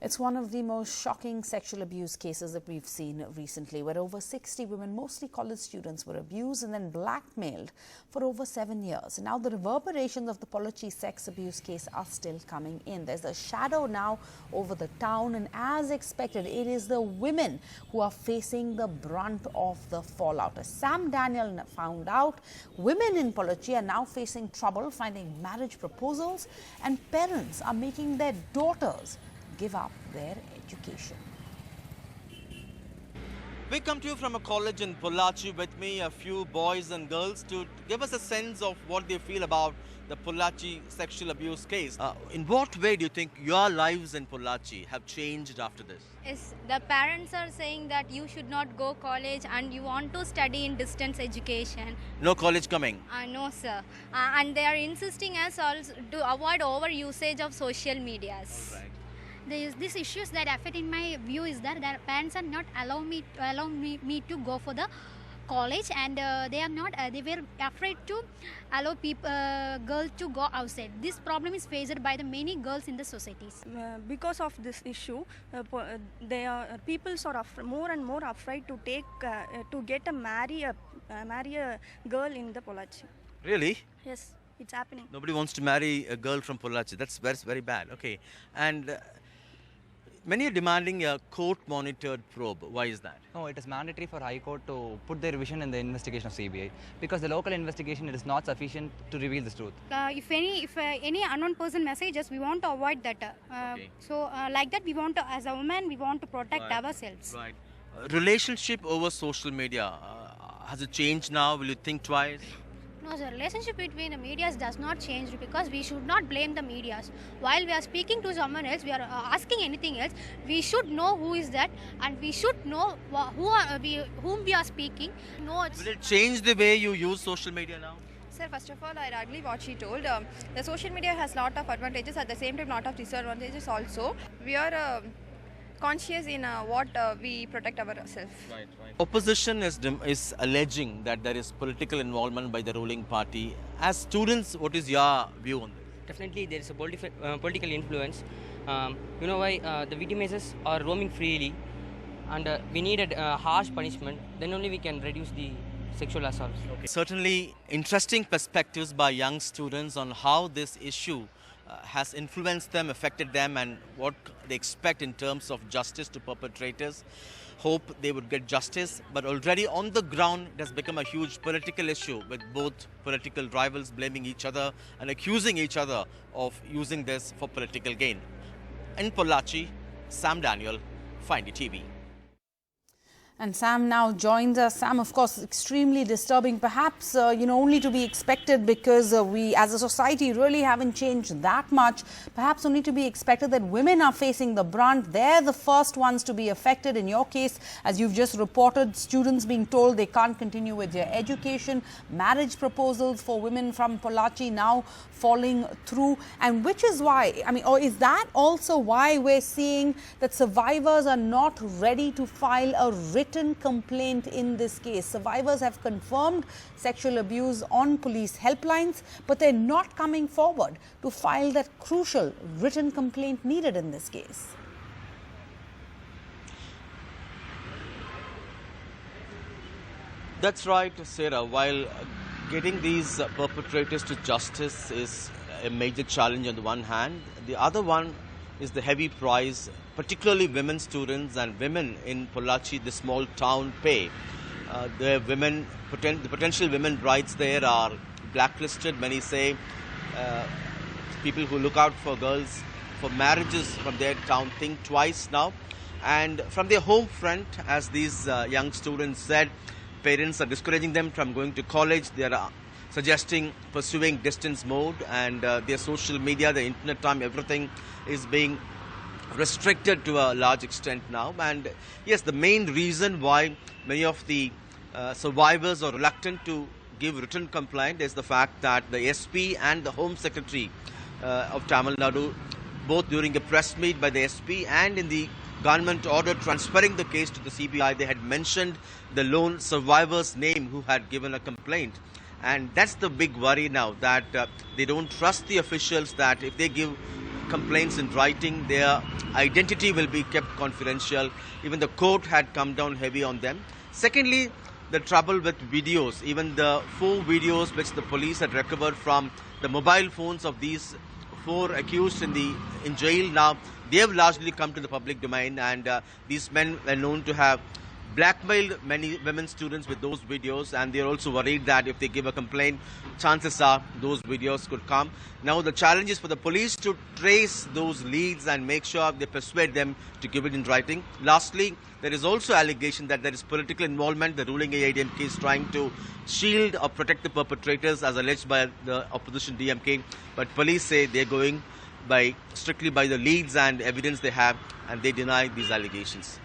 It's one of the most shocking sexual abuse cases that we've seen recently, where over 60 women, mostly college students, were abused and then blackmailed for over 7 years. Now, the reverberations of the Pollachi sex abuse case are still coming in. There's a shadow now over the town, and as expected, it is the women who are facing the brunt of the fallout. As Sam Daniel found out, women in Pollachi are now facing trouble finding marriage proposals, and parents are making their daughters give up their education. We come to you from a college in Pollachi. With me a few boys and girls to give us a sense of what they feel about the Pollachi sexual abuse case. In what way do you think your lives in Pollachi have changed after this? Yes, the parents are saying that you should not go college and you want to study in distance education. No college coming? No, sir. And they are insisting us also to avoid over usage of social medias. All right. These issues that affect in my view is that their parents are not allowing me to go for the college, and they were afraid to allow girls to go outside. This problem is faced by the many girls in the societies. Because of this issue, people are more and more afraid to marry a girl in the Pollachi. Really? Yes, it's happening. Nobody wants to marry a girl from Pollachi. That's very bad. Okay. And many are demanding a court-monitored probe. Why is that? No, it is mandatory for High Court to put their vision in the investigation of CBI, because the local investigation is not sufficient to reveal the truth. If any unknown person messages, we want to avoid that. Okay. So like that, we want to, as a woman, we want to protect ourselves. Right. Relationship over social media, has it changed now? Will you think twice? No, the relationship between the medias does not change, because we should not blame the medias. While we are speaking to someone else, we are asking anything else, we should know who is that, and we should know whom we are speaking. No, Will it change the way you use social media now? Sir, first of all, I agree what she told. The social media has lot of advantages, at the same time lot of disadvantages also. We are conscious in what we protect ourselves. Right. Opposition is alleging that there is political involvement by the ruling party. As students, what is your view on this? Definitely, there is a political influence. You know why? The victimizers are roaming freely, and we need a harsh punishment. Then only we can reduce the sexual assaults. Okay. Certainly, interesting perspectives by young students on how this issue has influenced them, affected them, and what they expect in terms of justice to perpetrators. Hope they would get justice, but already on the ground it has become a huge political issue, with both political rivals blaming each other and accusing each other of using this for political gain. In Pollachi, Sam Daniel, NDTV. And Sam now joins us. Sam, of course, extremely disturbing, perhaps, only to be expected, because we as a society really haven't changed that much. Perhaps only to be expected that women are facing the brunt. They're the first ones to be affected. In your case, as you've just reported, students being told they can't continue with their education, marriage proposals for women from Pollachi now falling through. And which is why, or is that also why we're seeing that survivors are not ready to file a written complaint in this case? Survivors have confirmed sexual abuse on police helplines, but they're not coming forward to file that crucial written complaint needed in this case. That's right, Sarah. While getting these perpetrators to justice is a major challenge on the one hand, the other one is the heavy price particularly women students and women in Pollachi, the small town, pay. The potential women brides there are blacklisted. Many say people who look out for girls for marriages from their town think twice now. And from their home front, as these young students said, parents are discouraging them from going to college. They are suggesting pursuing distance mode, and their social media, the internet time, everything is being restricted to a large extent now. And yes, the main reason why many of the survivors are reluctant to give written complaint is the fact that the SP and the Home Secretary of Tamil Nadu, both during a press meet by the SP and in the government order transferring the case to the CBI, they had mentioned the lone survivor's name who had given a complaint. And that's the big worry now, that they don't trust the officials, that if they give complaints in writing, their identity will be kept confidential. Even the court had come down heavy on them. Secondly, the trouble with videos, even the 4 videos which the police had recovered from the mobile phones of these 4 accused in jail now, they have largely come to the public domain, and these men were known to have blackmailed many women students with those videos, and they're also worried that if they give a complaint, chances are those videos could come. Now the challenge is for the police to trace those leads and make sure they persuade them to give it in writing. Lastly, there is also allegation that there is political involvement. The ruling AIDMK is trying to shield or protect the perpetrators as alleged by the opposition DMK, but police say they're going strictly by the leads and evidence they have, and they deny these allegations.